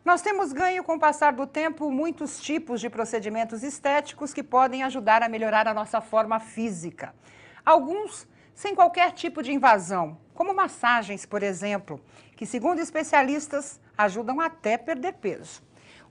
Nós temos ganho com o passar do tempo muitos tipos de procedimentos estéticos que podem ajudar a melhorar a nossa forma física. Alguns sem qualquer tipo de invasão, como massagens, por exemplo, que, segundo especialistas, ajudam até a perder peso.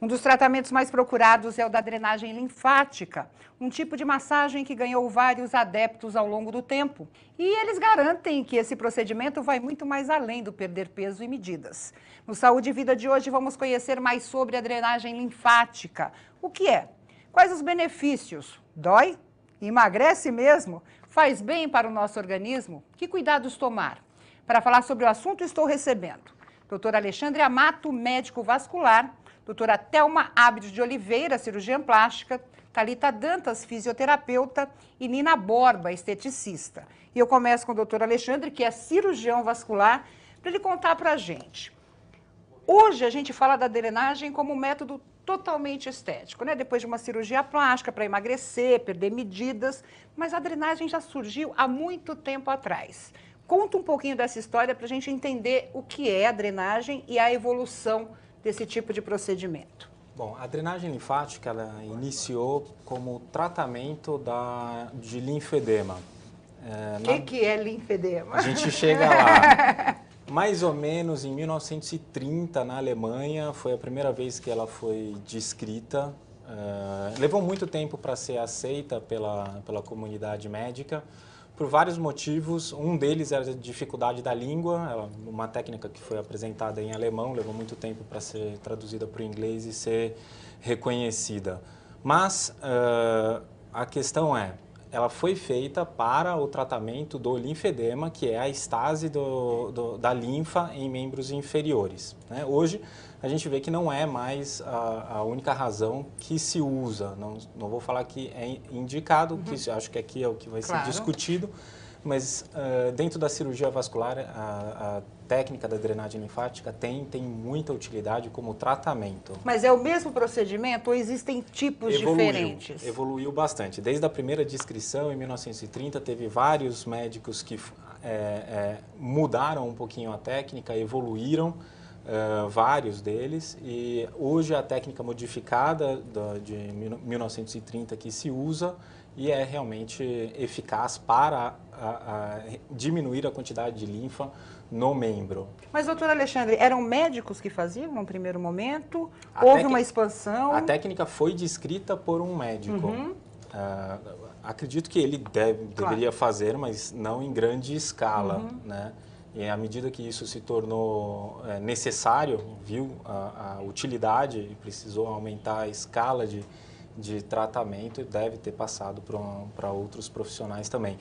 Um dos tratamentos mais procurados é o da drenagem linfática, um tipo de massagem que ganhou vários adeptos ao longo do tempo. E eles garantem que esse procedimento vai muito mais além do perder peso e medidas. No Saúde e Vida de hoje vamos conhecer mais sobre a drenagem linfática. O que é? Quais os benefícios? Dói? Emagrece mesmo? Faz bem para o nosso organismo? Que cuidados tomar? Para falar sobre o assunto estou recebendo Dr. Alexandre Amato, médico vascular, doutora Thelma Abdes de Oliveira, cirurgiã plástica, Thalita Dantas, fisioterapeuta, e Nina Borba, esteticista. E eu começo com o doutor Alexandre, que é cirurgião vascular, para ele contar para a gente. Hoje a gente fala da drenagem como um método totalmente estético, né? Depois de uma cirurgia plástica para emagrecer, perder medidas, mas a drenagem já surgiu há muito tempo atrás. Conta um pouquinho dessa história para a gente entender o que é a drenagem e a evolução desse tipo de procedimento. Bom, a drenagem linfática ela iniciou como tratamento de linfedema. O que é linfedema? A gente chega lá. Mais ou menos em 1930, na Alemanha, foi a primeira vez que ela foi descrita. Levou muito tempo para ser aceita pela comunidade médica, por vários motivos. Um deles era a dificuldade da língua, uma técnica que foi apresentada em alemão, levou muito tempo para ser traduzida para o inglês e ser reconhecida. Mas a questão ela foi feita para o tratamento do linfedema, que é a estase da linfa em membros inferiores, né? Hoje, a gente vê que não é mais a única razão que se usa. Não vou falar que é indicado, que acho que aqui é o que vai ser discutido, mas dentro da cirurgia vascular, a técnica da drenagem linfática tem muita utilidade como tratamento. Mas é o mesmo procedimento ou existem tipos diferentes? Evoluiu bastante. Desde a primeira descrição, em 1930, teve vários médicos que mudaram um pouquinho a técnica, evoluíram, vários deles, e hoje a técnica modificada de 1930 que se usa e é realmente eficaz para diminuir a quantidade de linfa no membro. Mas, doutor Alexandre, eram médicos que faziam no primeiro momento? Houve uma expansão? A técnica foi descrita por um médico. Acredito que ele deveria fazer, mas não em grande escala, né? E à medida que isso se tornou necessário, viu a utilidade e precisou aumentar a escala de tratamento, deve ter passado para outros profissionais também.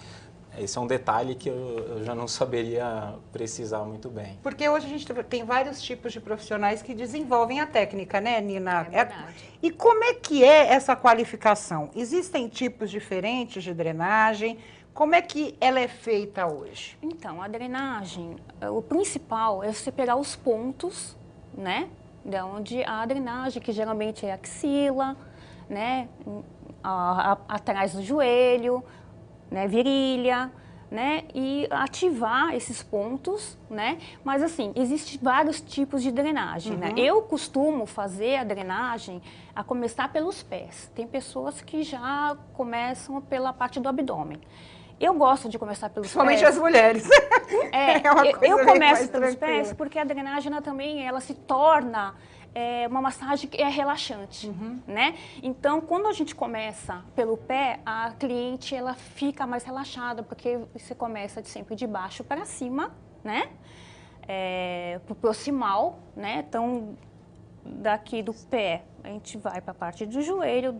Esse é um detalhe que eu já não saberia precisar muito bem. Porque hoje a gente tem vários tipos de profissionais que desenvolvem a técnica, né, Nina? É verdade. E como é que é essa qualificação? Existem tipos diferentes de drenagem? Como é que ela é feita hoje? Então, a drenagem, o principal é você pegar os pontos, né, de onde a drenagem, que geralmente é axila, né, atrás do joelho, né, virilha, né, e ativar esses pontos, né, mas assim, existem vários tipos de drenagem, né. Eu costumo fazer a drenagem a começar pelos pés. Tem pessoas que já começam pela parte do abdômen. Eu gosto de começar pelos Principalmente pés. as mulheres. Eu começo pelos pés porque a drenagem também ela se torna uma massagem que é relaxante, né? Então, quando a gente começa pelo pé, a cliente ela fica mais relaxada porque você começa sempre de baixo para cima, né? Pro proximal, né? Então, daqui do pé, a gente vai para a parte do joelho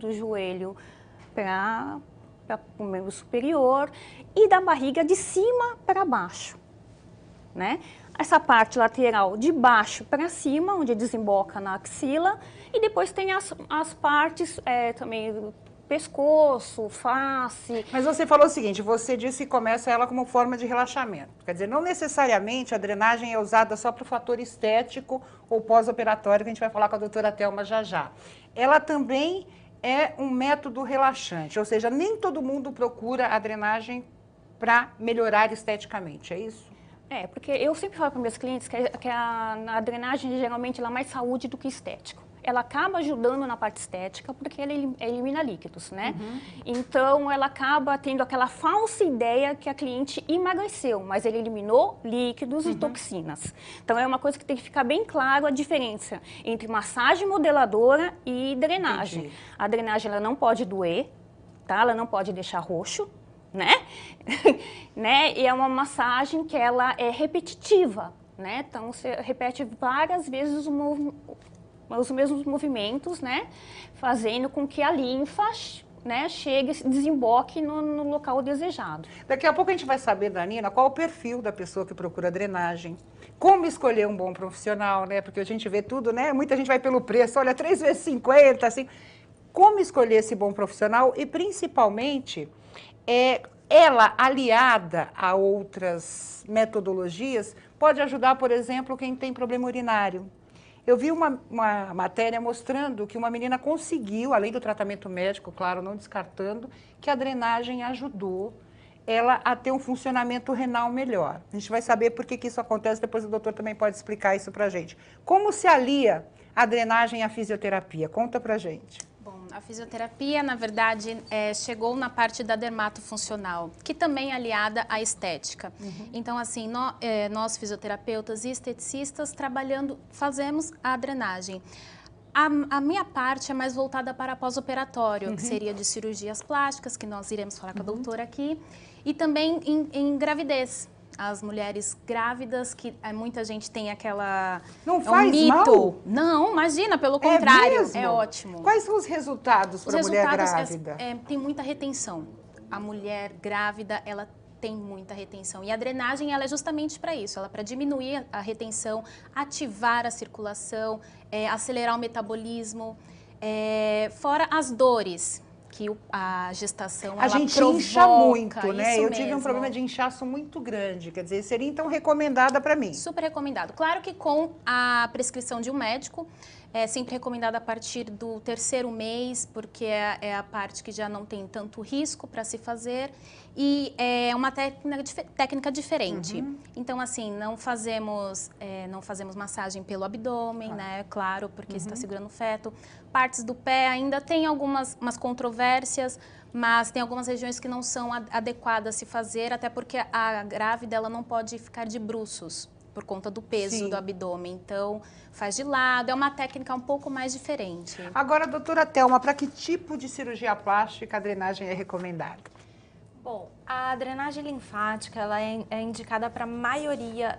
para o membro superior e da barriga de cima para baixo, né? Essa parte lateral de baixo para cima, onde desemboca na axila, e depois tem as partes também pescoço, face. Mas você falou o seguinte, você disse que começa ela como forma de relaxamento. Quer dizer, não necessariamente a drenagem é usada só para o fator estético ou pós-operatório, que a gente vai falar com a doutora Thelma já. Ela também é um método relaxante, ou seja, nem todo mundo procura a drenagem para melhorar esteticamente, é isso? Porque eu sempre falo para meus clientes que a drenagem, geralmente, ela é mais saúde do que estético. Ela acaba ajudando na parte estética porque ela elimina líquidos, né? Então, ela acaba tendo aquela falsa ideia que a cliente emagreceu, mas ele eliminou líquidos e toxinas. Então, é uma coisa que tem que ficar bem claro a diferença entre massagem modeladora e drenagem. Entendi. A drenagem, ela não pode doer, tá? Ela não pode deixar roxo, né? Né? E é uma massagem que ela é repetitiva, né? Então, você repete várias vezes os mesmos movimentos, né? Fazendo com que a linfa, né, chegue, desemboque no local desejado. Daqui a pouco a gente vai saber da Nina qual o perfil da pessoa que procura drenagem. Como escolher um bom profissional, né? Porque a gente vê tudo, né? Muita gente vai pelo preço, olha, 3 vezes 50, assim. Como escolher esse bom profissional e, principalmente, ela, aliada a outras metodologias, pode ajudar, por exemplo, quem tem problema urinário. Eu vi uma matéria mostrando que uma menina conseguiu, além do tratamento médico, claro, não descartando, que a drenagem ajudou ela a ter um funcionamento renal melhor. A gente vai saber por que isso acontece, depois o doutor também pode explicar isso pra gente. Como se alia a drenagem à fisioterapia? Conta pra gente. Bom, a fisioterapia, na verdade, chegou na parte da dermatofuncional, que também é aliada à estética. Então, assim, nós fisioterapeutas e esteticistas fazemos a drenagem. A minha parte é mais voltada para pós-operatório, que seria de cirurgias plásticas, que nós iremos falar com a doutora aqui, e também em gravidez. As mulheres grávidas, que muita gente tem aquela... Não faz mito. mal? Não, imagina, pelo contrário, mesmo? é ótimo. Quais são os resultados para a mulher grávida? Tem muita retenção. A mulher grávida, ela tem muita retenção. E a drenagem, ela é justamente para isso. Ela é para diminuir a retenção, ativar a circulação, acelerar o metabolismo, fora as dores que a gestação a ela gente provoca, incha muito, né? isso Eu tive um mesmo. problema de inchaço muito grande, quer dizer, seria então recomendada para mim. Super recomendado. Claro que com a prescrição de um médico, é sempre recomendado a partir do 3º mês, porque é a parte que já não tem tanto risco para se fazer e é uma técnica diferente. Então, assim, não fazemos massagem pelo abdômen, né? Claro, porque está segurando o feto. Partes do pé ainda tem algumas controvérsias, mas tem algumas regiões que não são adequadas a se fazer, até porque a grávida ela não pode ficar de bruços por conta do peso do abdômen. Então, faz de lado, é uma técnica um pouco mais diferente. Agora, doutora Thelma, para que tipo de cirurgia plástica a drenagem é recomendada? Bom, a drenagem linfática ela é indicada para a maioria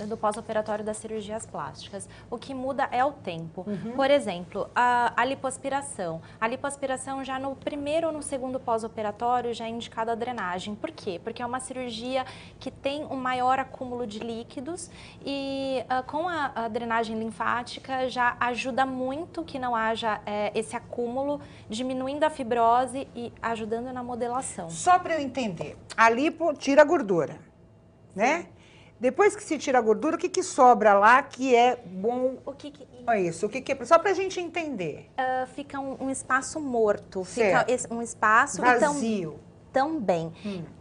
do pós-operatório das cirurgias plásticas. O que muda é o tempo. Por exemplo, a lipoaspiração. A lipoaspiração já no 1º ou no 2º pós-operatório já é indicada a drenagem. Por quê? Porque é uma cirurgia que tem um maior acúmulo de líquidos e com a drenagem linfática já ajuda muito que não haja esse acúmulo, diminuindo a fibrose e ajudando na modelação. Só para eu entender, a lipo tira a gordura, né? Depois que se tira a gordura, o que sobra lá que é bom? Isso, o que é? Só para a gente entender. Fica um espaço morto, Certo. fica um espaço vazio. Também.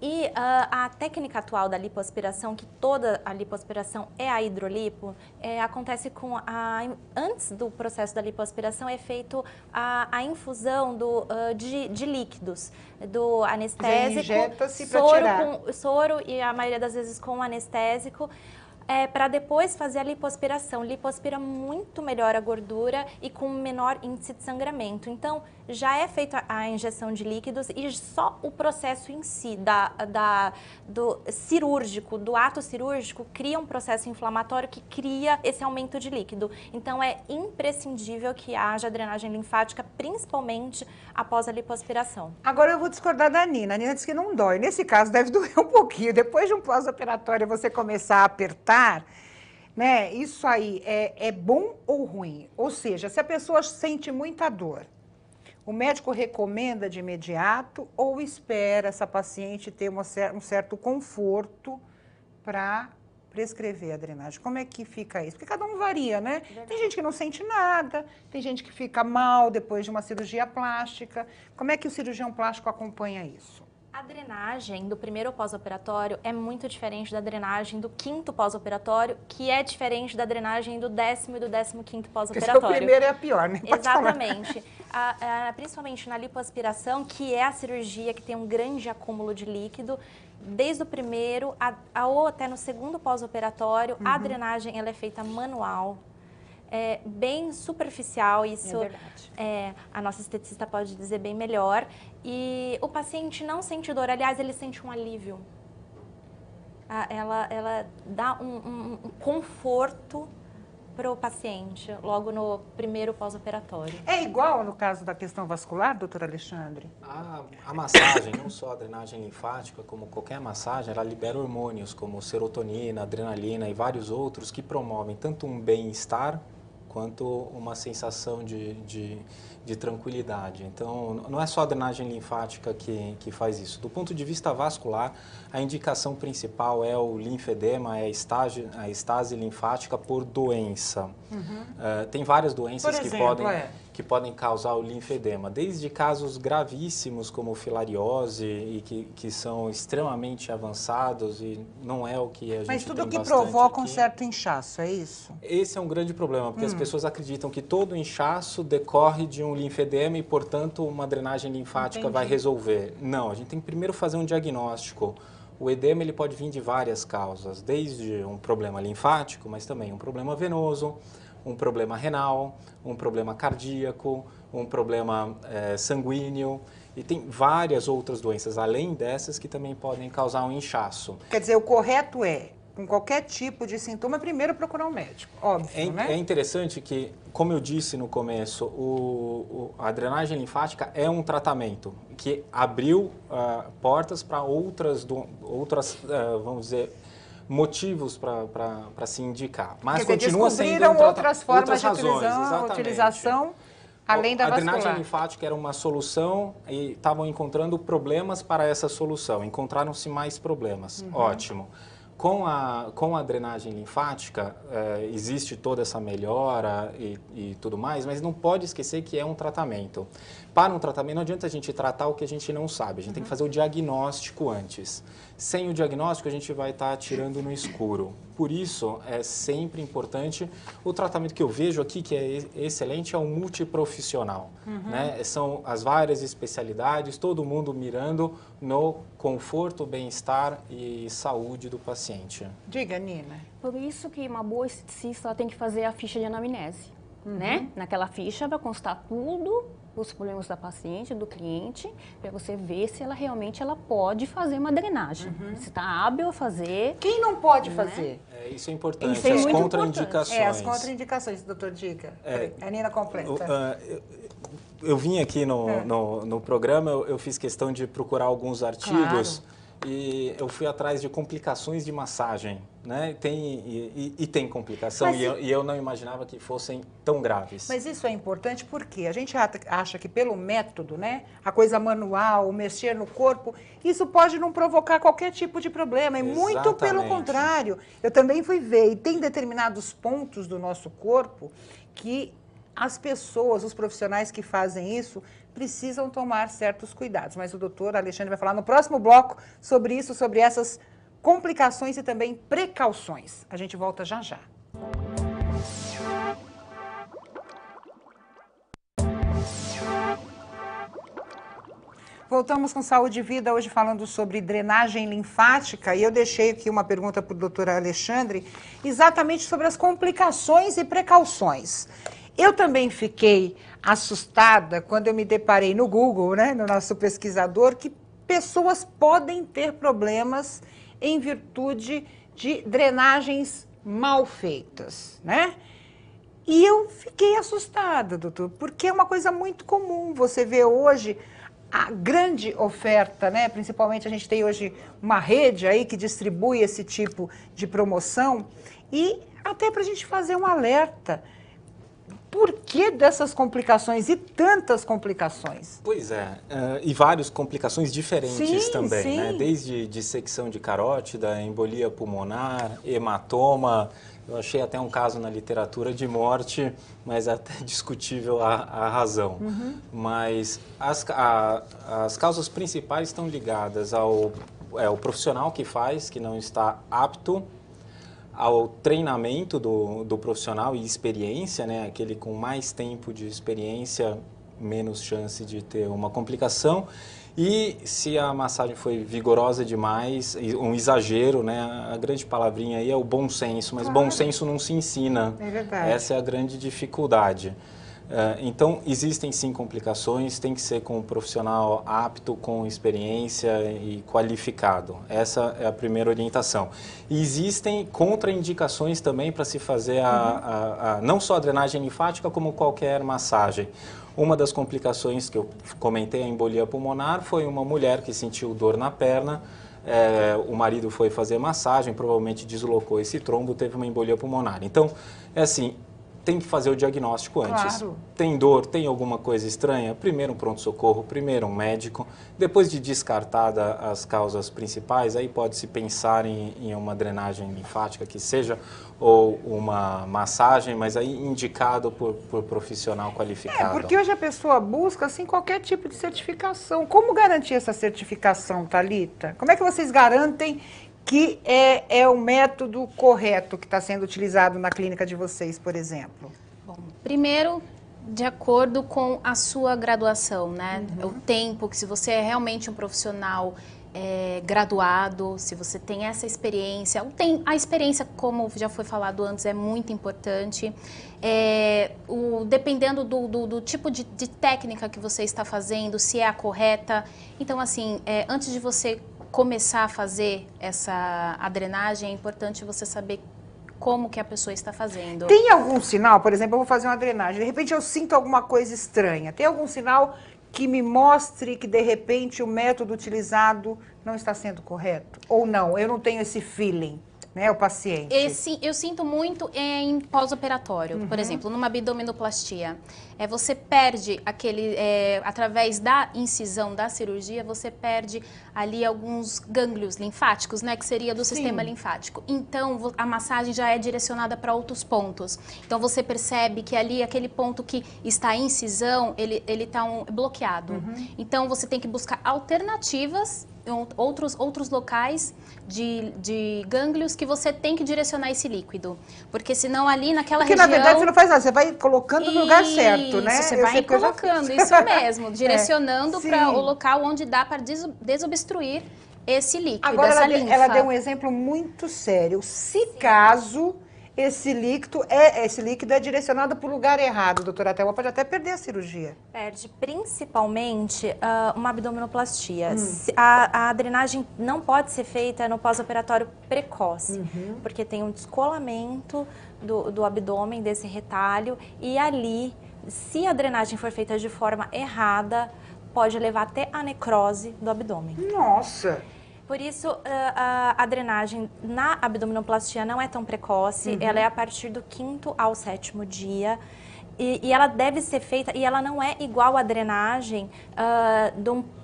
E a técnica atual da lipoaspiração, que toda a lipoaspiração é a hidrolipo, acontece antes do processo da lipoaspiração é feito a infusão de líquidos, do anestésico, injeta-se para tirar. soro e a maioria das vezes com anestésico, para depois fazer a lipoaspiração. Lipoaspira muito melhor a gordura e com menor índice de sangramento. Então, já é feita a injeção de líquidos e só o processo em si, do cirúrgico, do ato cirúrgico, cria um processo inflamatório que cria esse aumento de líquido. Então, é imprescindível que haja drenagem linfática, principalmente após a lipoaspiração. Agora eu vou discordar da Nina. A Nina disse que não dói. Nesse caso, deve doer um pouquinho. Depois de um pós-operatório, você começar a apertar, né? Isso aí é bom ou ruim? Ou seja, se a pessoa sente muita dor, o médico recomenda de imediato ou espera essa paciente ter um certo conforto para prescrever a drenagem? Como é que fica isso? Porque cada um varia, né? Verdade. Tem gente que não sente nada, tem gente que fica mal depois de uma cirurgia plástica. Como é que o cirurgião plástico acompanha isso? A drenagem do primeiro pós-operatório é muito diferente da drenagem do 5º pós-operatório, que é diferente da drenagem do 10º e do 15º pós-operatório. Porque o primeiro é a pior, né? Pode Exatamente. Principalmente na lipoaspiração, que é a cirurgia que tem um grande acúmulo de líquido, desde o primeiro ou até no 2º pós-operatório, a drenagem ela é feita manual. É bem superficial, isso a nossa esteticista pode dizer bem melhor. E o paciente não sente dor, aliás, ele sente um alívio. Ela dá um conforto para o paciente, logo no primeiro pós-operatório. É igual no caso da questão vascular, doutor Alexandre? A massagem, não só a drenagem linfática, como qualquer massagem, ela libera hormônios como serotonina, adrenalina e vários outros que promovem tanto um bem-estar quanto uma sensação de tranquilidade. Então, não é só a drenagem linfática que faz isso. Do ponto de vista vascular, a indicação principal é o linfedema, é a estase linfática por doença. Tem várias doenças que podem causar o linfedema, desde casos gravíssimos como filariose e que são extremamente avançados e não é o que a gente tem bastante. Mas tudo que provoca um certo inchaço, é isso? Esse é um grande problema, porque as pessoas acreditam que todo inchaço decorre de um linfedema e, portanto, uma drenagem linfática vai resolver. Não, a gente tem que primeiro fazer um diagnóstico. O edema ele pode vir de várias causas, desde um problema linfático, mas também um problema venoso, um problema renal, um problema cardíaco, um problema sanguíneo. E tem várias outras doenças, além dessas, que também podem causar um inchaço. Quer dizer, o correto é, com qualquer tipo de sintoma, primeiro procurar um médico, óbvio, né? É interessante que, como eu disse no começo, a drenagem linfática é um tratamento que abriu portas para outras, vamos dizer, motivos para se indicar. Mas continua sendo outras formas de razões, utilização, além da vascular. A drenagem linfática era uma solução e estavam encontrando problemas para essa solução. Encontraram-se mais problemas. Ótimo. Com a drenagem linfática, existe toda essa melhora e tudo mais, mas não pode esquecer que é um tratamento. Para um tratamento, não adianta a gente tratar o que a gente não sabe, a gente tem que fazer o diagnóstico antes. Sem o diagnóstico, a gente vai estar atirando no escuro. Por isso, é sempre importante o tratamento que eu vejo aqui, que é excelente, é o multiprofissional. Né? São as várias especialidades, todo mundo mirando no conforto, bem-estar e saúde do paciente. Diga, Nina. Por isso que uma boa esteticista ela tem que fazer a ficha de anamnese. Né? Naquela ficha vai constar tudo, os problemas da paciente, do cliente, para você ver se ela realmente pode fazer uma drenagem. Se está hábil a fazer. Quem não pode fazer? Isso é importante, isso é as muito contraindicações. As contraindicações, doutor Dica. A Nina completa. Eu vim aqui no programa, eu fiz questão de procurar alguns artigos. Claro. E eu fui atrás de complicações de massagem, né? Tem complicação e eu não imaginava que fossem tão graves. Mas isso é importante porque a gente acha que pelo método, né? A coisa manual, mexer no corpo, isso pode não provocar qualquer tipo de problema. E muito pelo contrário. Eu também fui ver, e tem determinados pontos do nosso corpo que as pessoas, os profissionais que fazem isso, precisam tomar certos cuidados. Mas o doutor Alexandre vai falar no próximo bloco sobre isso, sobre essas complicações e também precauções. A gente volta já já. Voltamos com Saúde e Vida, hoje falando sobre drenagem linfática, e eu deixei aqui uma pergunta para o doutor Alexandre, exatamente sobre as complicações e precauções. Eu também fiquei assustada quando eu me deparei no Google, né, no nosso pesquisador, que pessoas podem ter problemas em virtude de drenagens mal feitas, né? E eu fiquei assustada, doutor, porque é uma coisa muito comum. Você vê hoje a grande oferta, né? Principalmente a gente tem hoje uma rede aí que distribui esse tipo de promoção, e até para a gente fazer um alerta. Por que dessas complicações e tantas complicações? Pois é, e várias complicações diferentes também, sim. né? Desde dissecção de carótida, embolia pulmonar, hematoma. Eu achei até um caso na literatura de morte, mas é até discutível a razão. Mas as causas principais estão ligadas ao profissional que faz, que não está apto, ao treinamento do profissional e experiência, né? Aquele com mais tempo de experiência, menos chance de ter uma complicação. E se a massagem foi vigorosa demais, um exagero, né? A grande palavrinha aí é o bom senso, mas bom senso não se ensina. É verdade. Essa é a grande dificuldade. Então, existem sim complicações, tem que ser com um profissional apto, com experiência e qualificado. Essa é a primeira orientação. E existem contraindicações também para se fazer não só a drenagem linfática, como qualquer massagem. Uma das complicações que eu comentei, a embolia pulmonar, foi uma mulher que sentiu dor na perna, o marido foi fazer massagem, provavelmente deslocou esse trombo, teve uma embolia pulmonar. Então, é assim, tem que fazer o diagnóstico antes. Claro. Tem dor, tem alguma coisa estranha? Primeiro um pronto-socorro, primeiro um médico. Depois de descartada as causas principais, aí pode-se pensar em uma drenagem linfática que seja, ou uma massagem, mas aí indicado por profissional qualificado. Porque hoje a pessoa busca assim, qualquer tipo de certificação. Como garantir essa certificação, Thalita? Como é que vocês garantem que é o método correto que está sendo utilizado na clínica de vocês, por exemplo? Bom, primeiro, de acordo com a sua graduação, né? O tempo que, se você é realmente um profissional graduado, se você tem essa experiência, a experiência, como já foi falado antes, é muito importante. Dependendo do tipo de técnica que você está fazendo, se é a correta. Então, assim, antes de você começar a fazer a drenagem, é importante você saber como que a pessoa está fazendo. Tem algum sinal, por exemplo, eu vou fazer uma drenagem, de repente eu sinto alguma coisa estranha. Tem algum sinal que me mostre que, de repente, o método utilizado não está sendo correto? Ou não, eu não tenho esse feeling, né, o paciente? Eu sinto muito em pós-operatório, por exemplo, numa abdominoplastia. Você perde através da incisão da cirurgia, você perde ali alguns gânglios linfáticos, né, que seria do sistema linfático. Então, a massagem já é direcionada para outros pontos. Então, você percebe que ali, aquele ponto que está em incisão, ele está bloqueado. Então, você tem que buscar alternativas, outros locais de gânglios que você tem que direcionar esse líquido. Porque senão ali naquela região... Porque na verdade você não faz nada, você vai colocando no lugar certo, né? Você vai colocando, isso mesmo, direcionando para o local onde dá para desobstruir esse líquido, Agora essa linfa. ela deu um exemplo muito sério. Se caso esse líquido é direcionado para o lugar errado, doutora Thelma, pode até perder a cirurgia. Perde principalmente uma abdominoplastia. A drenagem não pode ser feita no pós-operatório precoce, porque tem um descolamento do abdômen, desse retalho, e ali, se a drenagem for feita de forma errada, pode levar até a necrose do abdômen. Nossa! Por isso, a drenagem na abdominoplastia não é tão precoce, ela é a partir do 5º ao 7º dia. E ela deve ser feita, e ela não é igual à drenagem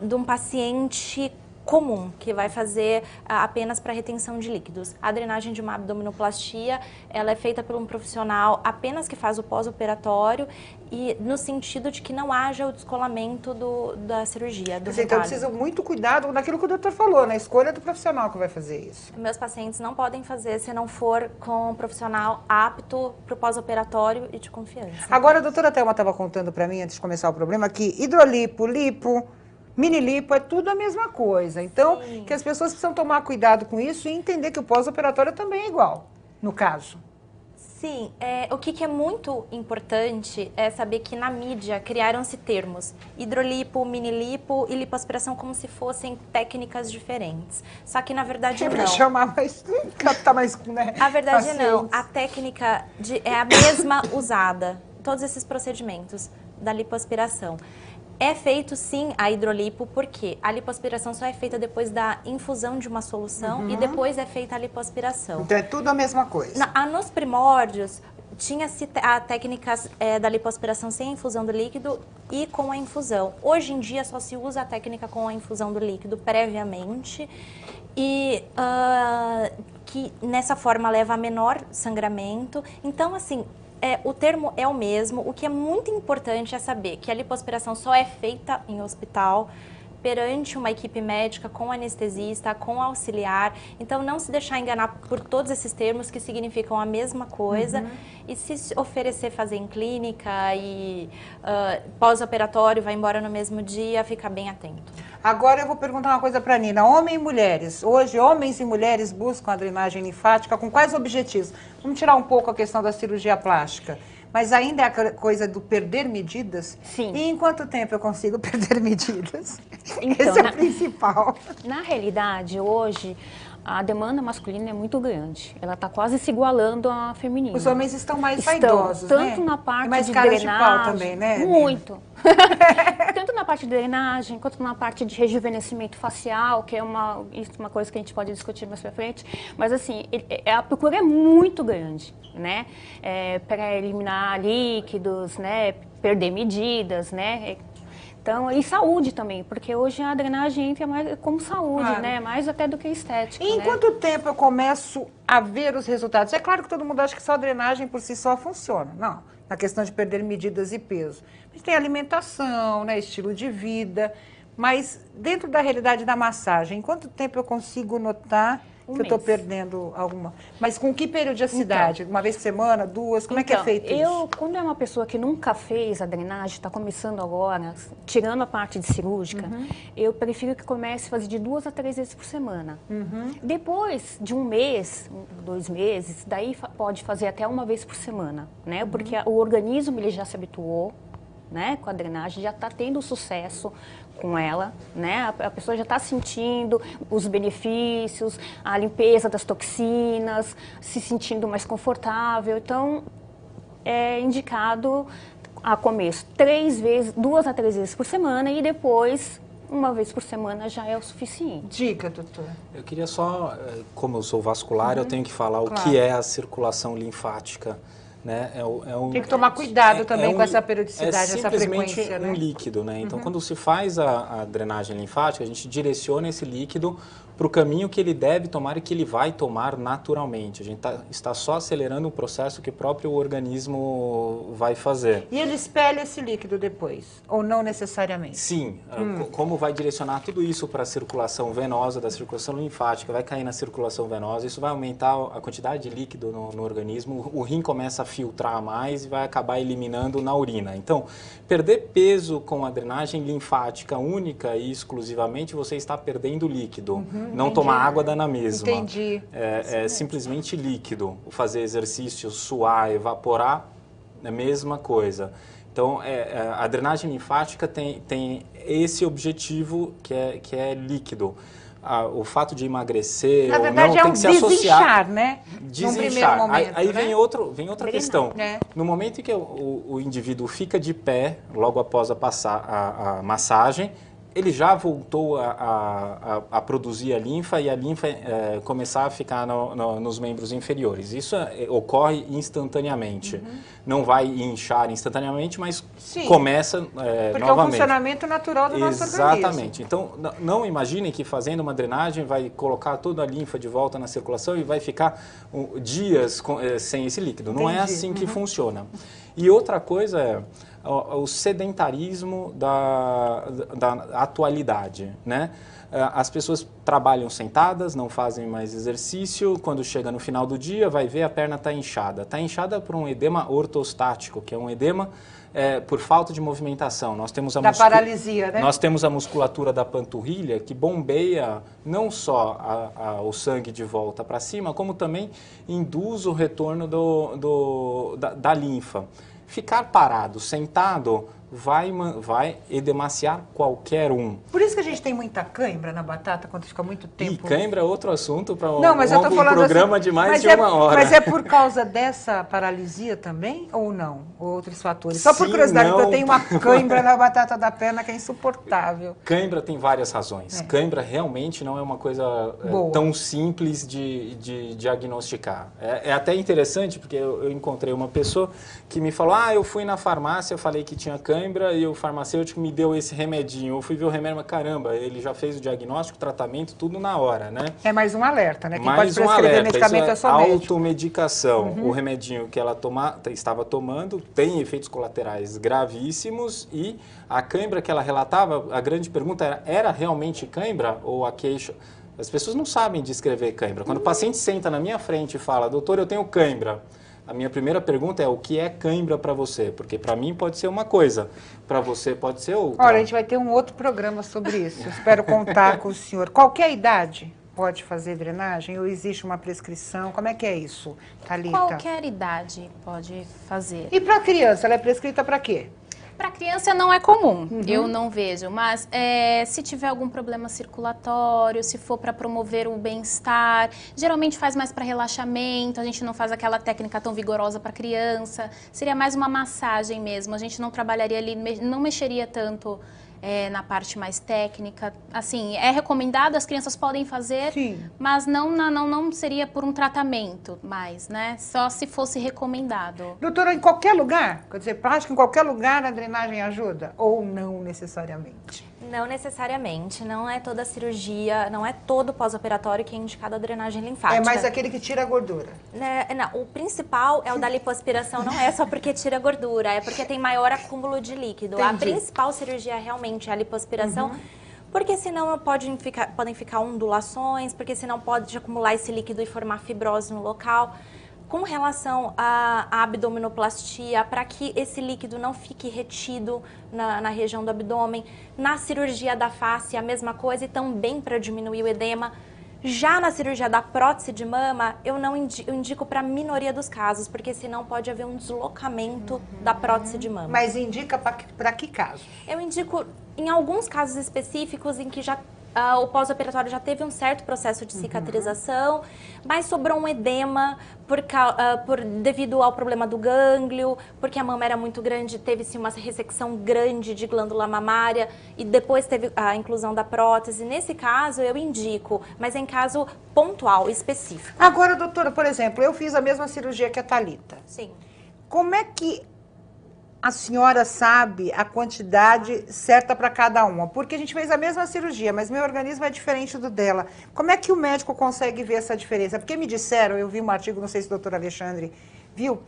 de um paciente comum, que vai fazer apenas para retenção de líquidos. A drenagem de uma abdominoplastia, ela é feita por um profissional apenas que faz o pós-operatório, e no sentido de que não haja o descolamento da cirurgia, do retalho. Então precisa muito cuidado naquilo que o doutor falou, na escolha do profissional que vai fazer isso. Meus pacientes não podem fazer se não for com um profissional apto para o pós-operatório e de confiança. Agora, a doutora Thelma estava contando para mim, antes de começar o problema, que hidrolipo, lipo, mini-lipo é tudo a mesma coisa. Então, que as pessoas precisam tomar cuidado com isso e entender que o pós-operatório também é igual, no caso. Sim, o que é muito importante é saber que na mídia criaram-se termos hidrolipo, minilipo e lipoaspiração como se fossem técnicas diferentes. Só que na verdade não. Para chamar mais, captar mais, né? A verdade não, a técnica é a mesma usada, todos esses procedimentos da lipoaspiração. É feito sim a hidrolipo, porque a lipoaspiração só é feita depois da infusão de uma solução e depois é feita a lipoaspiração. Então é tudo a mesma coisa. Nos primórdios, tinha-se técnicas da lipoaspiração sem a infusão do líquido e com a infusão. Hoje em dia só se usa a técnica com a infusão do líquido previamente e que nessa forma leva a menor sangramento. Então, assim, o termo é o mesmo. O que é muito importante é saber que a lipoaspiração só é feita em hospital, perante uma equipe médica, com anestesista, com auxiliar. Então, não se deixar enganar por todos esses termos que significam a mesma coisa. E se oferecer fazer em clínica e pós-operatório, vai embora no mesmo dia, fica bem atento. Agora eu vou perguntar uma coisa para a Nina. Homens e mulheres. Hoje, homens e mulheres buscam a drenagem linfática com quais objetivos? Vamos tirar um pouco a questão da cirurgia plástica. Mas ainda é a coisa do perder medidas? Sim. E em quanto tempo eu consigo perder medidas? Então, Esse é o principal. Na realidade, hoje, a demanda masculina é muito grande. Ela está quase se igualando à feminina. Os homens estão mais vaidosos, tanto né? na parte mais de cara drenagem, de pau também, né? Muito. Tanto na parte de drenagem, quanto na parte de rejuvenescimento facial, que é uma coisa que a gente pode discutir mais pra frente. Mas, assim, a procura é muito grande, né? Para eliminar líquidos, né? Perder medidas, né? Então, e saúde também, porque hoje a drenagem entra mais como saúde, claro, né? Mais até do que estética. E em né? quanto tempo eu começo a ver os resultados? É claro que todo mundo acha que só a drenagem por si só funciona. Não, na questão de perder medidas e peso. Mas tem alimentação, né? Estilo de vida. Mas dentro da realidade da massagem, em quanto tempo eu consigo notar que eu estou perdendo alguma? Mas com que periodicidade? Uma vez por semana, duas? Como é que é feito isso? Quando é uma pessoa que nunca fez a drenagem, está começando agora, tirando a parte de cirúrgica, eu prefiro que comece a fazer de 2 a 3 vezes por semana. Depois de 1 mês, 2 meses, daí pode fazer até 1 vez por semana, né? Porque o organismo ele já se habituou, né, com a drenagem, já está tendo sucesso com ela, né? A pessoa já está sentindo os benefícios, a limpeza das toxinas, se sentindo mais confortável. Então, é indicado a começo 2 a 3 vezes por semana e depois 1 vez por semana já é o suficiente. Dica, doutora. Eu queria só, como eu sou vascular, eu tenho que falar o que é a circulação linfática. Né? Tem que tomar cuidado também com essa periodicidade, essa frequência. É simplesmente um líquido, né? Então, quando se faz a drenagem linfática, a gente direciona esse líquido para o caminho que ele deve tomar e que ele vai tomar naturalmente. A gente está só acelerando um processo que o próprio organismo vai fazer. E ele espelha esse líquido depois? Ou não necessariamente? Sim. Como vai direcionar tudo isso para a circulação venosa, da circulação linfática, vai cair na circulação venosa, isso vai aumentar a quantidade de líquido no organismo, o rim começa a filtrar mais e vai acabar eliminando na urina. Então, perder peso com a drenagem linfática única e exclusivamente, você está perdendo líquido. Não tomar água dá na mesma. Entendi. É simplesmente líquido. Fazer exercício, suar, evaporar, é a mesma coisa. Então, a drenagem linfática tem esse objetivo que é líquido. O fato de emagrecer na verdade, ou não tem que se associar, né? Desinchar. Num primeiro momento, aí né? vem outra questão. No momento em que o indivíduo fica de pé, logo após a massagem, ele já voltou a produzir a linfa e a linfa começar a ficar nos membros inferiores. Isso ocorre instantaneamente. Não vai inchar instantaneamente, mas começa porque novamente. É um funcionamento natural do nosso organismo. Exatamente. Então, não imaginem que fazendo uma drenagem vai colocar toda a linfa de volta na circulação e vai ficar dias sem esse líquido. Não é assim que funciona. E outra coisa é o sedentarismo da atualidade, né? As pessoas trabalham sentadas, não fazem mais exercício, quando chega no final do dia vai ver a perna está inchada. Está inchada por um edema ortostático, que é um edema por falta de movimentação. Nós temos paralisia, né? Nós temos a musculatura da panturrilha que bombeia não só o sangue de volta para cima, como também induz o retorno da linfa. Ficar parado, sentado, vai edemaciar qualquer um. Por isso que a gente tem muita cãibra na batata quando fica muito tempo. E cãibra é outro assunto para um assim, programa de mais de uma hora. Mas é por causa dessa paralisia também ou não? Ou outros fatores? Só por Sim, curiosidade, não. eu tenho uma cãibra na batata da perna que é insuportável. Cãibra tem várias razões. Cãibra realmente não é uma coisa tão simples de diagnosticar. É até interessante, porque eu encontrei uma pessoa que me falou, eu fui na farmácia, eu falei que tinha cãibra e o farmacêutico me deu esse remedinho. Eu fui ver o remédio, mas caramba, ele já fez o diagnóstico, tratamento, tudo na hora, né? É mais um alerta, né? Quem mais pode prescrever medicamento é só médico. Automedicação. O remedinho que ela estava tomando tem efeitos colaterais gravíssimos e a cãibra que ela relatava, a grande pergunta era realmente cãibra ou a queixa? As pessoas não sabem descrever cãibra. Quando o paciente senta na minha frente e fala, doutor, eu tenho cãibra, a minha primeira pergunta é o que é cãibra para você? Porque para mim pode ser uma coisa, para você pode ser outra. Olha, a gente vai ter um outro programa sobre isso. Eu espero contar com o senhor. Qualquer idade pode fazer drenagem ou existe uma prescrição? Como é que é isso, Thalita? Qualquer idade pode fazer. E para criança, ela é prescrita para quê? Para criança não é comum, eu não vejo, mas se tiver algum problema circulatório, se for para promover o bem-estar, geralmente faz mais para relaxamento, a gente não faz aquela técnica tão vigorosa para criança, seria mais uma massagem mesmo, a gente não trabalharia ali, não mexeria tanto na parte mais técnica. Assim, é recomendado, as crianças podem fazer, sim, mas não seria por um tratamento mais, né? Só se fosse recomendado. Doutora, em qualquer lugar? Quer dizer, prática em qualquer lugar a drenagem ajuda? Ou não necessariamente? Não necessariamente, não é toda cirurgia, não é todo pós-operatório que é indicado a drenagem linfática. É mais aquele que tira a gordura. Não, o principal é o da lipoaspiração, não é só porque tira gordura, é porque tem maior acúmulo de líquido. Entendi. A principal cirurgia realmente é a lipoaspiração, porque senão podem ficar ondulações, porque senão pode acumular esse líquido e formar fibrose no local. Com relação à abdominoplastia, para que esse líquido não fique retido na região do abdômen. Na cirurgia da face, a mesma coisa, e também para diminuir o edema. Já na cirurgia da prótese de mama, eu indico para a minoria dos casos, porque senão pode haver um deslocamento da prótese de mama. Mas indica para que casos? Eu indico em alguns casos específicos em que o pós-operatório já teve um certo processo de cicatrização, mas sobrou um edema devido ao problema do gânglio, porque a mama era muito grande, teve-se uma ressecção grande de glândula mamária e depois teve a inclusão da prótese. Nesse caso, eu indico, mas em caso pontual, específico. Agora, doutora, por exemplo, eu fiz a mesma cirurgia que a Thalita. Sim. Como é que a senhora sabe a quantidade certa para cada uma? Porque a gente fez a mesma cirurgia, mas meu organismo é diferente do dela. Como é que o médico consegue ver essa diferença? Porque me disseram, eu vi um artigo, não sei se o doutor Alexandre viu,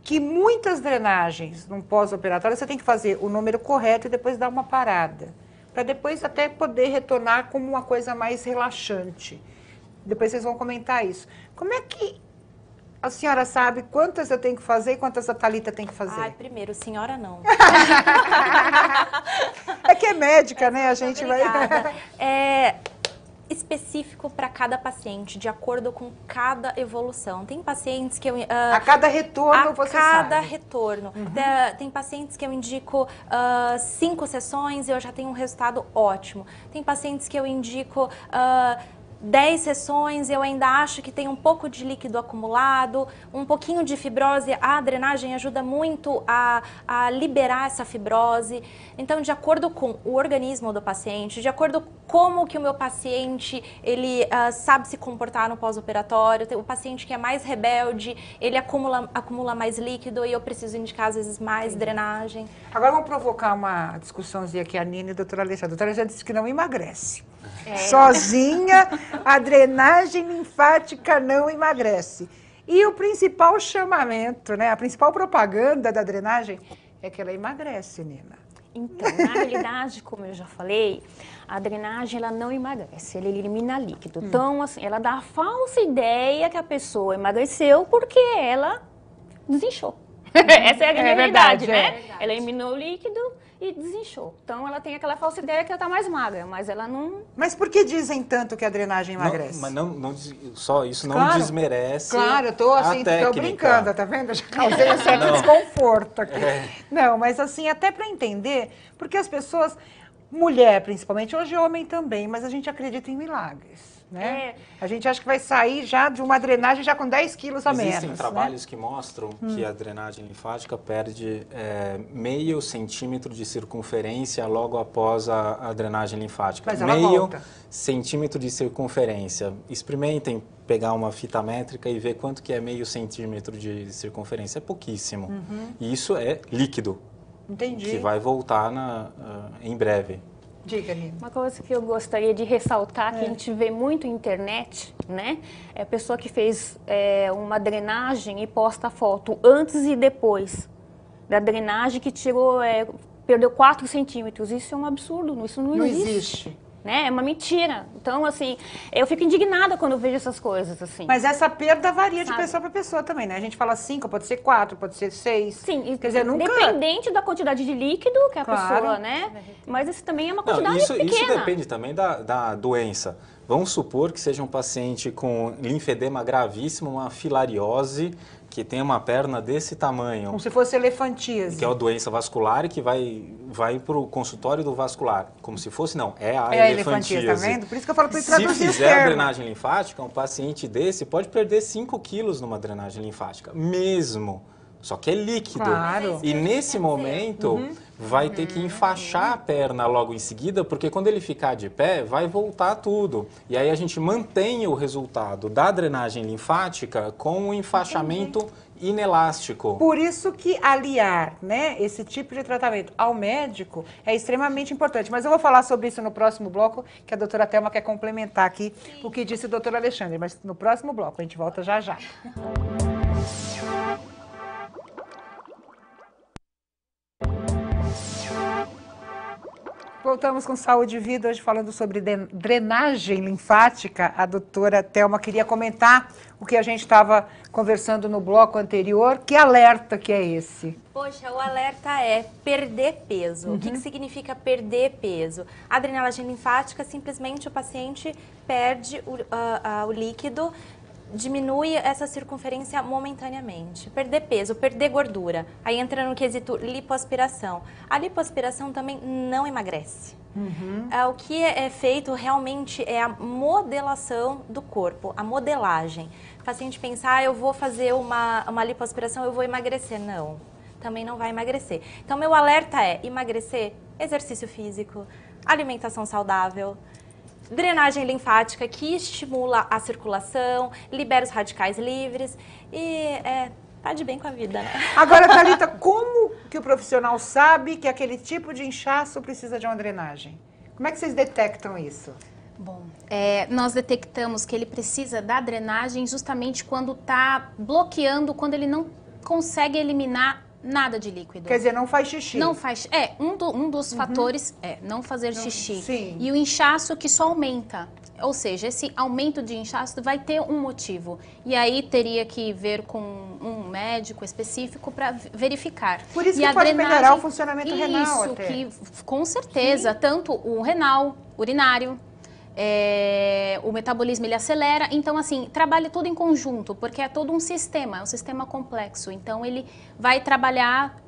que muitas drenagens num pós-operatório você tem que fazer o número correto e depois dar uma parada, para depois até poder retornar como uma coisa mais relaxante. Depois vocês vão comentar isso. Como é que a senhora sabe quantas eu tenho que fazer e quantas a Thalita tem que fazer? Ai, primeiro, senhora não. É que é médica, né? A gente Obrigada. vai... É específico para cada paciente, de acordo com cada evolução. Tem pacientes que eu... a cada retorno você sabe. A cada retorno. Tem pacientes que eu indico 5 sessões e eu já tenho um resultado ótimo. Tem pacientes que eu indico 10 sessões, eu ainda acho que tem um pouco de líquido acumulado, um pouquinho de fibrose. A drenagem ajuda muito a liberar essa fibrose. Então, de acordo com o organismo do paciente, de acordo com como que o meu paciente ele sabe se comportar no pós-operatório, o paciente que é mais rebelde, ele acumula mais líquido e eu preciso indicar, às vezes, mais drenagem. Agora vamos provocar uma discussãozinha aqui, a Nina e a doutora Alexandre. A doutora já disse que não emagrece. Sozinha, a drenagem linfática não emagrece. E o principal chamamento, né, a principal propaganda da drenagem é que ela emagrece, Nina. Então, na realidade, como eu já falei, a drenagem ela não emagrece, ela elimina líquido. Então, assim, ela dá a falsa ideia que a pessoa emagreceu porque ela desinchou. Essa é a grande realidade, né? É verdade. Ela eliminou o líquido e desinchou. Então, ela tem aquela falsa ideia que ela está mais magra, mas ela não... Mas por que dizem tanto que a drenagem emagrece? Mas só isso não Claro. desmerece Claro, eu tô assim, a técnica. tô brincando, tá vendo? Eu já causei um certo desconforto aqui. É. Não, mas assim, até para entender, porque as pessoas, mulher principalmente, hoje homem também, mas a gente acredita em milagres, né? A gente acha que vai sair já de uma drenagem já com 10 quilos a menos. Existem trabalhos que mostram que a drenagem linfática perde meio centímetro de circunferência logo após a drenagem linfática. Mas ela meio volta. centímetro de circunferência. Experimentem pegar uma fita métrica e ver quanto que é meio centímetro de circunferência. É pouquíssimo. E isso é líquido, Entendi. que vai voltar em breve. Diga, Nina. Uma coisa que eu gostaria de ressaltar, que a gente vê muito na internet, né? É a pessoa que fez uma drenagem e posta a foto antes e depois da drenagem que tirou, perdeu 4 centímetros. Isso é um absurdo, isso não existe. Né? É uma mentira. Então, assim, eu fico indignada quando eu vejo essas coisas, assim. Mas essa perda varia de Sabe? pessoa para pessoa também, né? A gente fala 5, pode ser 4, pode ser 6. Sim, Quer dizer, nunca... dependente da quantidade de líquido que a Claro. pessoa, né? Mas isso também é uma Não, quantidade isso pequena. depende também da doença. Vamos supor que seja um paciente com linfedema gravíssimo, uma filariose, que tem uma perna desse tamanho, Como se fosse elefantíase. que é uma doença vascular e que vai para o consultório do vascular. Como se fosse, não, é a É a elefantíase. elefantíase, tá vendo? Por isso que eu falo para Se traduzir os fizer a termos. drenagem linfática, um paciente desse pode perder 5 quilos numa drenagem linfática, mesmo. Só que é líquido. Claro. E nesse momento vai ter que enfaixar a perna logo em seguida, porque quando ele ficar de pé, vai voltar tudo. E aí a gente mantém o resultado da drenagem linfática com um enfaixamento inelástico. Por isso que aliar, né, esse tipo de tratamento ao médico é extremamente importante. Mas eu vou falar sobre isso no próximo bloco, que a doutora Thelma quer complementar aqui o que disse o doutor Alexandre. Mas no próximo bloco, a gente volta já já. Voltamos com Saúde e Vida, hoje falando sobre drenagem linfática. A doutora Thelma queria comentar o que a gente estava conversando no bloco anterior. Que alerta que é esse? Poxa, o alerta é perder peso. O que significa perder peso? A drenagem linfática, simplesmente o paciente perde o líquido, diminui essa circunferência momentaneamente. Perder peso, perder gordura. Aí entra no quesito lipoaspiração. A lipoaspiração também não emagrece. O que é feito realmente é a modelação do corpo, a modelagem. O paciente pensa, eu vou fazer uma lipoaspiração, eu vou emagrecer. Não, também não vai emagrecer. Então, meu alerta é emagrecer, exercício físico, alimentação saudável, drenagem linfática que estimula a circulação, libera os radicais livres e tá de bem com a vida, né? Agora, Thalita, como que o profissional sabe que aquele tipo de inchaço precisa de uma drenagem? Como é que vocês detectam isso? Bom, nós detectamos que ele precisa da drenagem justamente quando está bloqueando, quando ele não consegue eliminar nada de líquido. Quer dizer, não faz xixi. Não faz. Um dos fatores é não fazer xixi. Sim. E o inchaço que só aumenta. Ou seja, esse aumento de inchaço vai ter um motivo. E aí teria que ver com um médico específico para verificar. Por isso e que pode melhorar o funcionamento renal Isso, até. que com certeza, tanto o renal, urinário, o metabolismo ele acelera, então assim, trabalha tudo em conjunto, porque é todo um sistema complexo, então ele vai trabalhar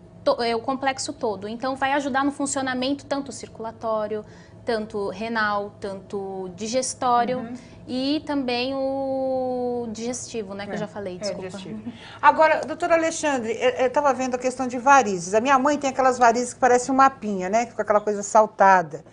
o complexo todo, então vai ajudar no funcionamento tanto circulatório, tanto renal, tanto digestório e também o digestivo, né, que eu já falei, desculpa. Digestivo. Agora, doutor Alexandre, eu estava vendo a questão de varizes. A minha mãe tem aquelas varizes que parecem um mapinha, né, com aquela coisa saltada.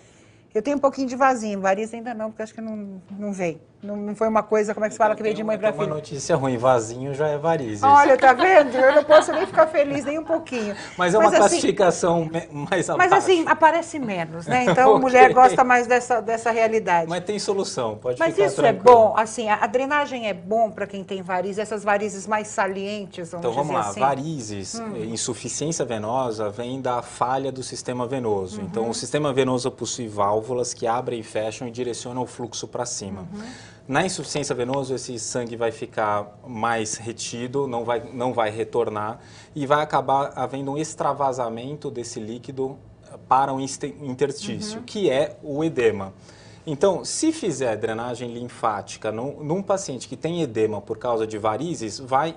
Eu tenho um pouquinho de vasinho, variz ainda não, porque acho que não veio. Não foi uma coisa, como é que se fala, que veio de mãe para filha. Uma notícia ruim, vasinho já é varizes. Olha, tá vendo? Eu não posso nem ficar feliz nem um pouquinho. Mas é uma assim, classificação mais abaixo. Mas assim, aparece menos, né? Então a mulher gosta mais dessa realidade. Mas tem solução, pode Mas ficar isso tranquilo. é bom, assim, a drenagem é bom para quem tem varizes, essas varizes mais salientes, Então vamos dizer lá, assim. varizes, insuficiência venosa vem da falha do sistema venoso. Então o sistema venoso possui válvulas válvulas que abrem e fecham e direcionam o fluxo para cima. Na insuficiência venosa, esse sangue vai ficar mais retido, não vai retornar e vai acabar havendo um extravasamento desse líquido para o interstício, que é o edema. Então, se fizer drenagem linfática num paciente que tem edema por causa de varizes, vai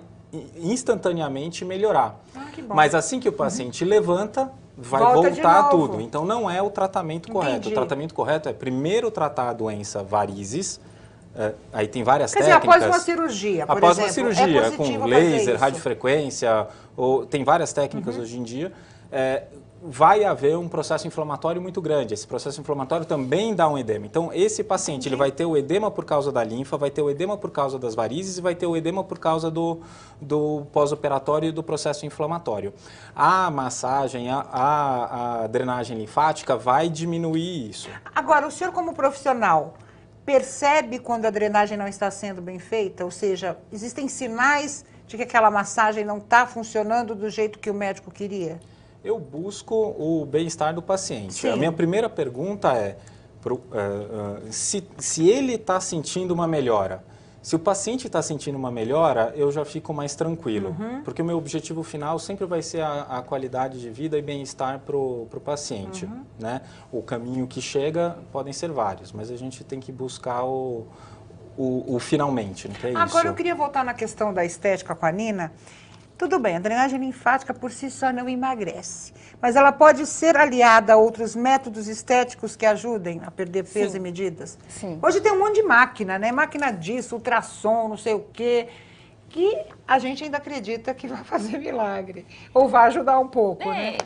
instantaneamente melhorar. Que bom. Mas assim que o paciente levanta, vai voltar tudo. Então, não é o tratamento correto. O tratamento correto é primeiro tratar a doença varizes. Aí tem várias técnicas. Quer dizer, após uma cirurgia, por após exemplo, uma cirurgia, com laser, isso? radiofrequência, tem várias técnicas hoje em dia. Vai haver um processo inflamatório muito grande. Esse processo inflamatório também dá um edema. Então, esse paciente ele vai ter o edema por causa da linfa, vai ter o edema por causa das varizes e vai ter o edema por causa do pós-operatório e do processo inflamatório. A massagem, a drenagem linfática vai diminuir isso. Agora, o senhor como profissional percebe quando a drenagem não está sendo bem feita? Ou seja, existem sinais de que aquela massagem não está funcionando do jeito que o médico queria? Eu busco o bem-estar do paciente. Sim. A minha primeira pergunta é se ele está sentindo uma melhora. Se o paciente está sentindo uma melhora, eu já fico mais tranquilo. Porque o meu objetivo final sempre vai ser a qualidade de vida e bem-estar para o paciente. Né? O caminho que chega podem ser vários, mas a gente tem que buscar o finalmente. Não é isso? Agora, eu queria voltar na questão da estética com a Nina. Tudo bem, a drenagem linfática por si só não emagrece, mas ela pode ser aliada a outros métodos estéticos que ajudem a perder peso e medidas? Sim. Hoje tem um monte de máquina, né? Máquina disso, ultrassom, não sei o quê, que a gente ainda acredita que vai fazer milagre, ou vai ajudar um pouco, né?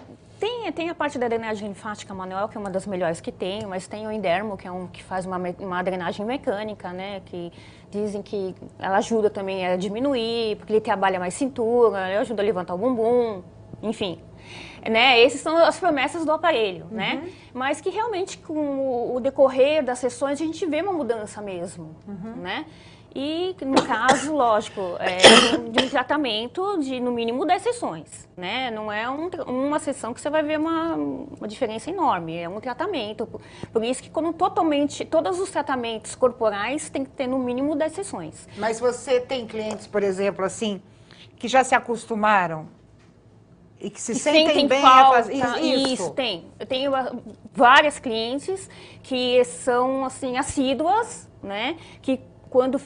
Tem a parte da drenagem linfática manual, que é uma das melhores que tem, mas tem o Indermo, que é que faz uma drenagem mecânica, né? Que dizem que ela ajuda também a diminuir, porque ele trabalha mais cintura, ajuda a levantar o bumbum, enfim. Né? Essas são as promessas do aparelho, né? Mas que realmente com o decorrer das sessões a gente vê uma mudança mesmo, né? E, no caso, lógico, de um tratamento de, no mínimo, 10 sessões, né? Não é uma sessão que você vai ver uma diferença enorme, é um tratamento. Por isso que, todos os tratamentos corporais têm que ter, no mínimo, 10 sessões. Mas você tem clientes, por exemplo, assim, que já se acostumaram e que se sentem bem a fazer isso? Tem. Eu tenho várias clientes que são, assim, assíduas, né? Que quando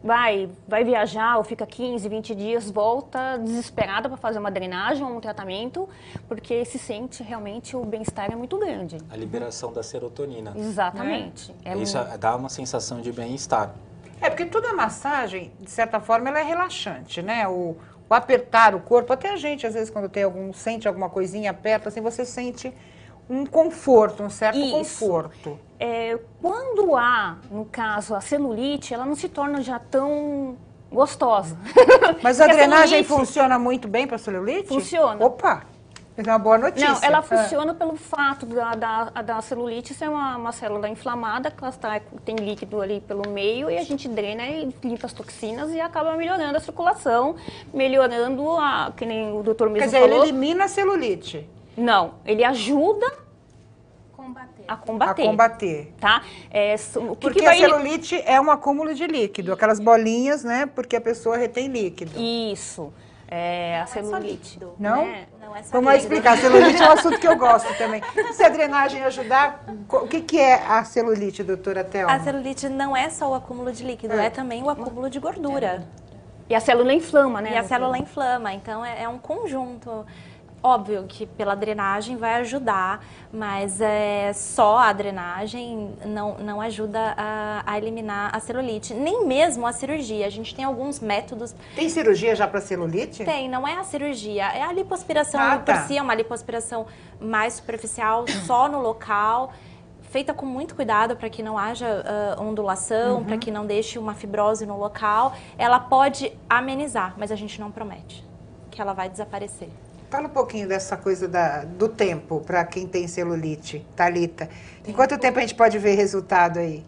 vai viajar ou fica 15, 20 dias, volta desesperada para fazer uma drenagem ou um tratamento, porque se sente realmente o bem-estar é muito grande. A liberação da serotonina. Exatamente. Isso dá uma sensação de bem-estar. Porque toda massagem, de certa forma, ela é relaxante, né? O apertar o corpo, até a gente, às vezes, quando sente alguma coisinha, aperta, assim, você sente um conforto, um certo conforto. Quando há, no caso, a celulite, ela não se torna já tão gostosa. Mas a drenagem funciona muito bem para a celulite? Funciona. Opa! É uma boa notícia. Não, ela funciona pelo fato da celulite ser uma célula inflamada, que tem líquido ali pelo meio, e a gente drena e limpa as toxinas e acaba melhorando a circulação, melhorando que nem o doutor mesmo falou. Quer dizer, ele elimina a celulite? Não, ele ajuda a combater. Tá? Porque a celulite é um acúmulo de líquido, aquelas bolinhas, né? Porque a pessoa retém líquido. Isso. A celulite. Não? Né? Não é só Vamos explicar. A celulite é um assunto que eu gosto também. Se a drenagem ajudar, o que é a celulite, doutora Thelma? A celulite não é só o acúmulo de líquido, é também o acúmulo de gordura. E a célula inflama, né? E a célula inflama, então é um conjunto. Óbvio que pela drenagem vai ajudar, mas só a drenagem não ajuda a eliminar a celulite. Nem mesmo a cirurgia. A gente tem alguns métodos. Tem cirurgia já para celulite? Tem, não é a cirurgia. É a lipoaspiração por si, é uma lipoaspiração mais superficial, só no local, feita com muito cuidado para que não haja ondulação, para que não deixe uma fibrose no local. Ela pode amenizar, mas a gente não promete que ela vai desaparecer. Fala um pouquinho dessa coisa do tempo para quem tem celulite, Thalita. Em quanto tempo a gente pode ver resultado aí?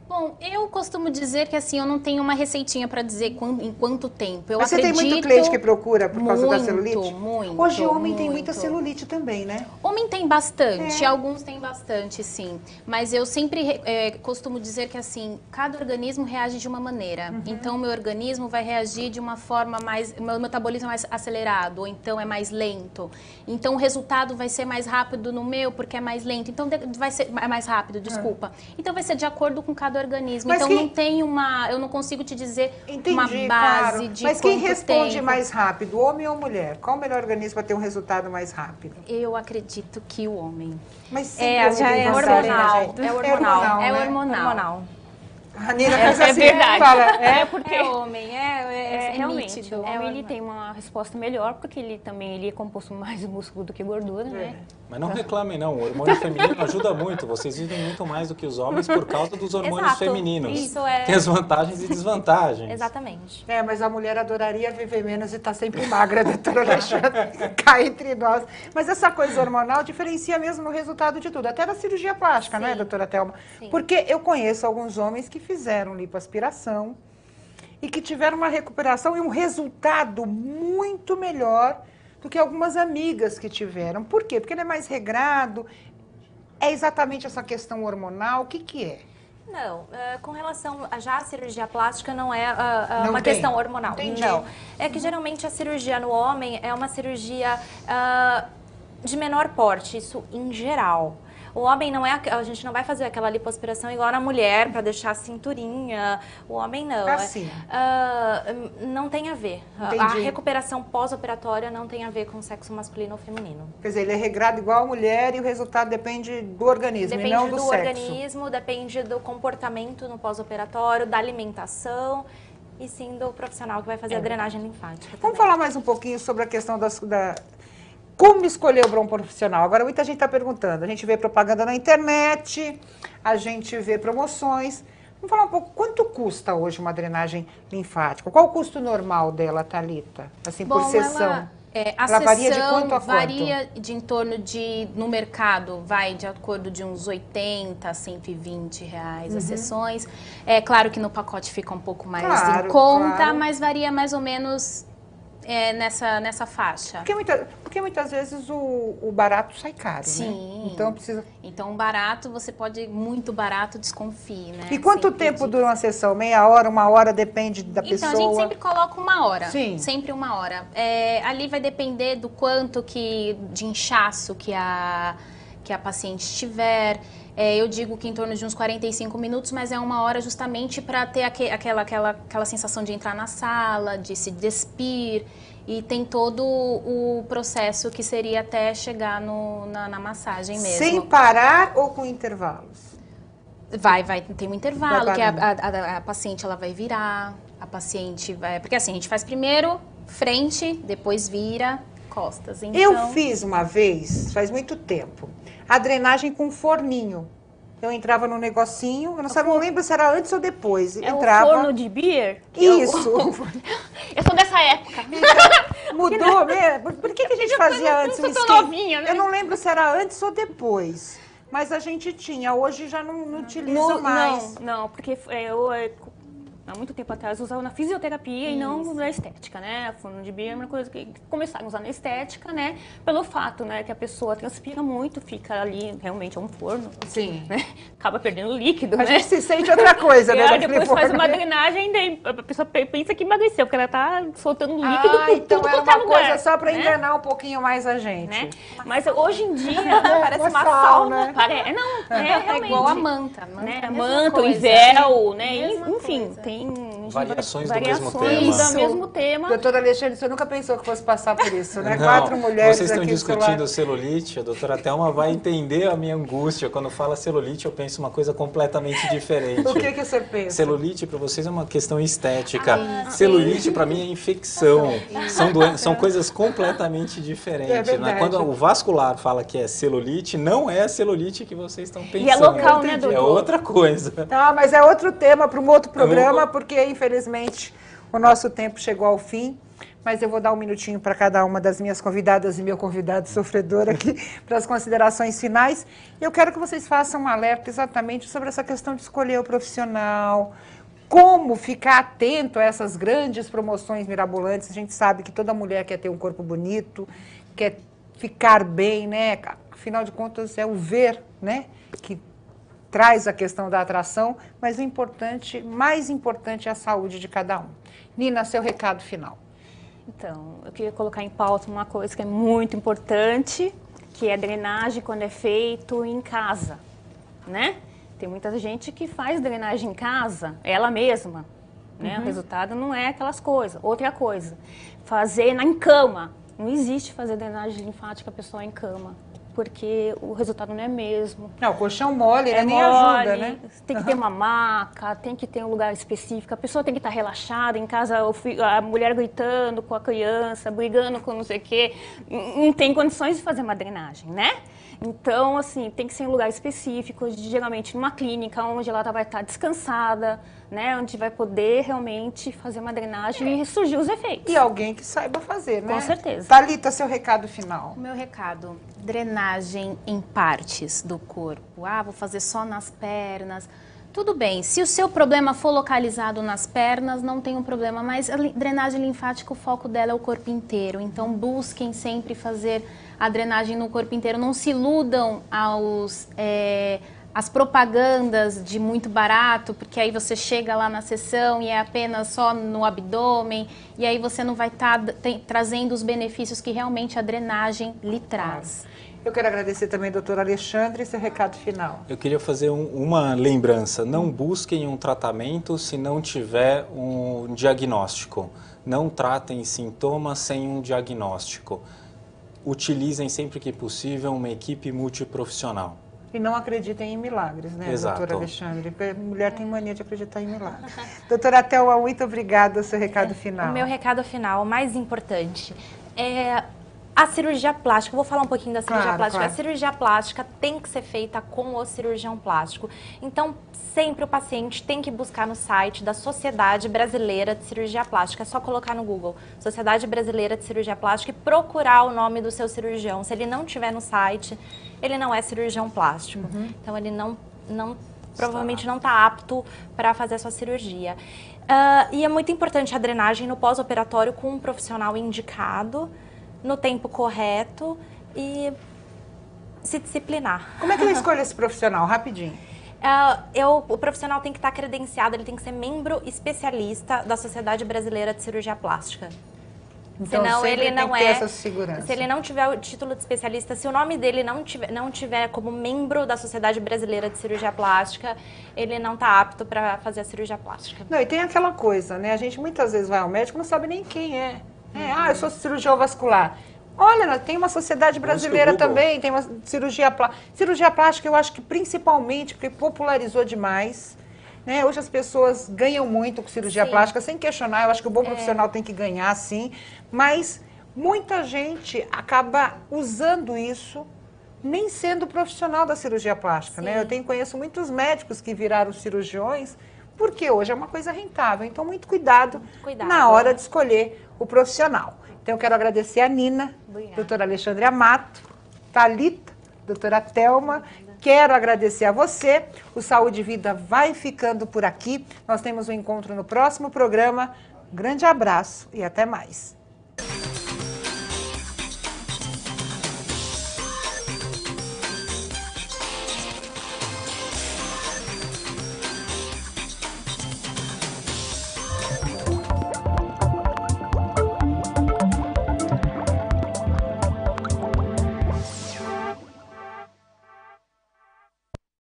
Bom, eu costumo dizer que assim, eu não tenho uma receitinha para dizer em quanto tempo. Mas você tem muito cliente que procura por causa da celulite? Muito, hoje homem tem muita celulite também, né? Homem tem bastante, alguns têm bastante, sim. Mas eu sempre costumo dizer que assim, cada organismo reage de uma maneira. Então, o meu organismo vai reagir de uma forma meu metabolismo é mais acelerado, ou então é mais lento. Então, o resultado vai ser mais rápido no meu, porque é mais lento. Então, vai ser mais rápido, desculpa. Então, vai ser de acordo com cada organismo. Mas então, não tem eu não consigo te dizer uma base de Mas quem responde mais rápido, homem ou mulher? Qual o melhor organismo para ter um resultado mais rápido? Eu acredito que o homem. Mas já é hormonal. É hormonal. A Nina faz assim, verdade. Fala, porque é homem, realmente. nítido. O homem ele tem uma resposta melhor, porque ele é composto mais de músculo do que gordura, né? Mas não reclamem não, o hormônio feminino ajuda muito, vocês vivem muito mais do que os homens por causa dos hormônios femininos. Isso Tem as vantagens e desvantagens. Exatamente. Mas a mulher adoraria viver menos e tá sempre magra, doutora Alexandra, cá entre nós. Mas essa coisa hormonal diferencia mesmo no resultado de tudo, até da cirurgia plástica, não é, doutora Thelma? Sim. Porque eu conheço alguns homens que fizeram lipoaspiração e que tiveram uma recuperação e um resultado muito melhor do que algumas amigas que tiveram. Por quê? Porque ele é mais regrado, é exatamente essa questão hormonal, o que é? Não, com relação já à cirurgia plástica não é uma questão hormonal. Entendi. Não, é que geralmente a cirurgia no homem é uma cirurgia de menor porte, isso em geral. O homem não é, a gente não vai fazer aquela lipoaspiração igual na mulher para deixar a cinturinha. O homem não. Assim. Não tem a ver. Entendi. A recuperação pós-operatória não tem a ver com sexo masculino ou feminino. Quer dizer, ele é regrado igual a mulher e o resultado depende do organismo e não do sexo. Depende do organismo, depende do comportamento no pós-operatório, da alimentação e sim do profissional que vai fazer a drenagem linfática. Vamos falar mais um pouquinho sobre a questão como escolher o bom profissional? Agora, muita gente está perguntando. A gente vê propaganda na internet, a gente vê promoções. Vamos falar um pouco, quanto custa hoje uma drenagem linfática? Qual o custo normal dela, Thalita? Assim, por sessão? Ela varia de quanto a quanto? Varia de em torno de, no mercado, vai de acordo de uns 80 a 120 reais as sessões. É claro que no pacote fica um pouco mais em conta, mas varia mais ou menos... nessa faixa. Porque muitas vezes o barato sai caro, sim, né? Então precisa... Então barato, você pode, muito barato, desconfie, né? E quanto tempo dura uma sessão? Meia hora, uma hora, depende da pessoa? Então a gente sempre coloca uma hora. Sim. Sempre uma hora. Ali vai depender do quanto de inchaço que a paciente tiver. Eu digo que em torno de uns 45 minutos, mas é uma hora justamente para ter aquela sensação de entrar na sala, de se despir, e tem todo o processo que seria até chegar na massagem mesmo. Sem parar ou com intervalos? Tem um intervalo, que a paciente ela vai virar, a paciente vai... Porque assim, a gente faz primeiro frente, depois vira costas. Então... Eu fiz uma vez, faz muito tempo, a drenagem com forninho. Eu entrava no negocinho, eu não lembro se era antes ou depois. Entrava... o forno de beer? Isso. Eu sou dessa época. Então, mudou mesmo? Por que a gente fazia antes um esquema? Novinha, né? Eu não lembro se era antes ou depois. Mas a gente tinha, hoje já não utiliza mais. Não, porque há muito tempo atrás usava na fisioterapia e não na estética, né? Forno de beer é uma coisa que começaram a usar na estética, né? Pelo fato, né, que a pessoa transpira muito, fica ali, realmente é um forno. Sim. Né? Acaba perdendo líquido, A né? gente se sente outra coisa, né? Aí depois faz uma drenagem, daí a pessoa pensa que emagreceu, porque ela tá soltando líquido por então tudo era quanto é uma lugar, coisa só para né? enganar um pouquinho mais a gente. Né? Mas hoje em dia parece uma sauna. Realmente. É igual a manta. Né? Manta, o véu, né? Enfim, coisa. tem variações do mesmo tema. Doutora Alexandre, você nunca pensou que fosse passar por isso, né? Não, 4 mulheres vocês estão aqui discutindo celulite, a doutora Thelma vai entender a minha angústia. Quando fala celulite, eu penso uma coisa completamente diferente. O que o senhor pensa? Celulite para vocês é uma questão estética. Celulite para mim é infecção. São coisas completamente diferentes. Né? Quando o vascular fala que é celulite, não é a celulite que vocês estão pensando. E é local, né, doutor? É outra coisa. Tá, mas é outro tema para um outro programa, porque infelizmente o nosso tempo chegou ao fim. mas eu vou dar um minutinho para cada uma das minhas convidadas e meu convidado sofredor aqui para as considerações finais. Eu quero que vocês façam um alerta exatamente sobre essa questão de escolher o profissional, como ficar atento a essas grandes promoções mirabolantes. A gente sabe que toda mulher quer ter um corpo bonito, quer ficar bem, né? Afinal de contas, é o ver, né, que traz a questão da atração, mas o importante, mais importante é a saúde de cada um. Nina, seu recado final. Então, eu queria colocar em pauta uma coisa que é muito importante, que é a drenagem quando é feito em casa, né? Tem muita gente que faz drenagem em casa, ela mesma, né? O resultado não é aquelas coisas. Outra coisa, fazer em cama. Não existe fazer drenagem linfática a pessoa em cama, porque o resultado não é mesmo. Não, o colchão mole, ele nem ajuda, né? Tem que ter uma maca, tem que ter um lugar específico, a pessoa tem que estar relaxada, em casa a mulher gritando com a criança, brigando com não sei o quê, não tem condições de fazer uma drenagem, né? Então, assim, tem que ser em um lugar específico, geralmente numa clínica, onde ela vai estar descansada, né? Onde vai poder realmente fazer uma drenagem e surgir os efeitos. E alguém que saiba fazer, né? Com certeza. Thalita, seu recado final. O meu recado, drenagem em partes do corpo. Ah, vou fazer só nas pernas. Tudo bem, se o seu problema for localizado nas pernas, não tem um problema, mas a drenagem linfática, o foco dela é o corpo inteiro. Então, busquem sempre fazer a drenagem no corpo inteiro. Não se iludam às propagandas de muito barato, porque aí você chega lá na sessão e é apenas só no abdômen, e aí você não vai estar trazendo os benefícios que realmente a drenagem lhe traz. Eu quero agradecer também, doutor Alexandre, seu recado final. Eu queria fazer uma lembrança. Não busquem um tratamento se não tiver um diagnóstico. Não tratem sintomas sem um diagnóstico. Utilizem sempre que possível uma equipe multiprofissional. E não acreditem em milagres, né, Exato. doutor Alexandre? A mulher tem mania de acreditar em milagres. Doutora Thelma, muito obrigada, seu recado final. O meu recado final, o mais importante, é a cirurgia plástica. Eu vou falar um pouquinho da cirurgia plástica. Claro. A cirurgia plástica tem que ser feita com o cirurgião plástico. Então, sempre o paciente tem que buscar no site da Sociedade Brasileira de Cirurgia Plástica. É só colocar no Google, Sociedade Brasileira de Cirurgia Plástica, e procurar o nome do seu cirurgião. Se ele não tiver no site, ele não é cirurgião plástico. Então, ele provavelmente não está apto para fazer a sua cirurgia. E é muito importante a drenagem no pós-operatório com um profissional indicado, no tempo correto e se disciplinar. Como é que eu escolho esse profissional? Rapidinho. O profissional tem que estar credenciado, ele tem que ser membro especialista da Sociedade Brasileira de Cirurgia Plástica. Então, senão ele não tem que ter essa segurança. Se ele não tiver o título de especialista, se o nome dele não tiver como membro da Sociedade Brasileira de Cirurgia Plástica, ele não está apto para fazer a cirurgia plástica. Não, e tem aquela coisa, né? A gente muitas vezes vai ao médico e não sabe nem quem é. Eu sou cirurgião vascular. Olha, tem uma sociedade brasileira também, tem uma cirurgia plástica. Cirurgia plástica, eu acho que principalmente porque popularizou demais. Né? Hoje as pessoas ganham muito com cirurgia plástica, sem questionar. Eu acho que o bom profissional tem que ganhar, sim. Mas muita gente acaba usando isso, nem sendo profissional da cirurgia plástica. Né? Eu conheço muitos médicos que viraram cirurgiões, porque hoje é uma coisa rentável. Então, muito cuidado na hora de escolher o profissional. Então, eu quero agradecer a Nina, doutora Alexandre Amato, Thalita, doutora Thelma. Quero agradecer a você. O Saúde e Vida vai ficando por aqui. Nós temos um encontro no próximo programa. Grande abraço e até mais.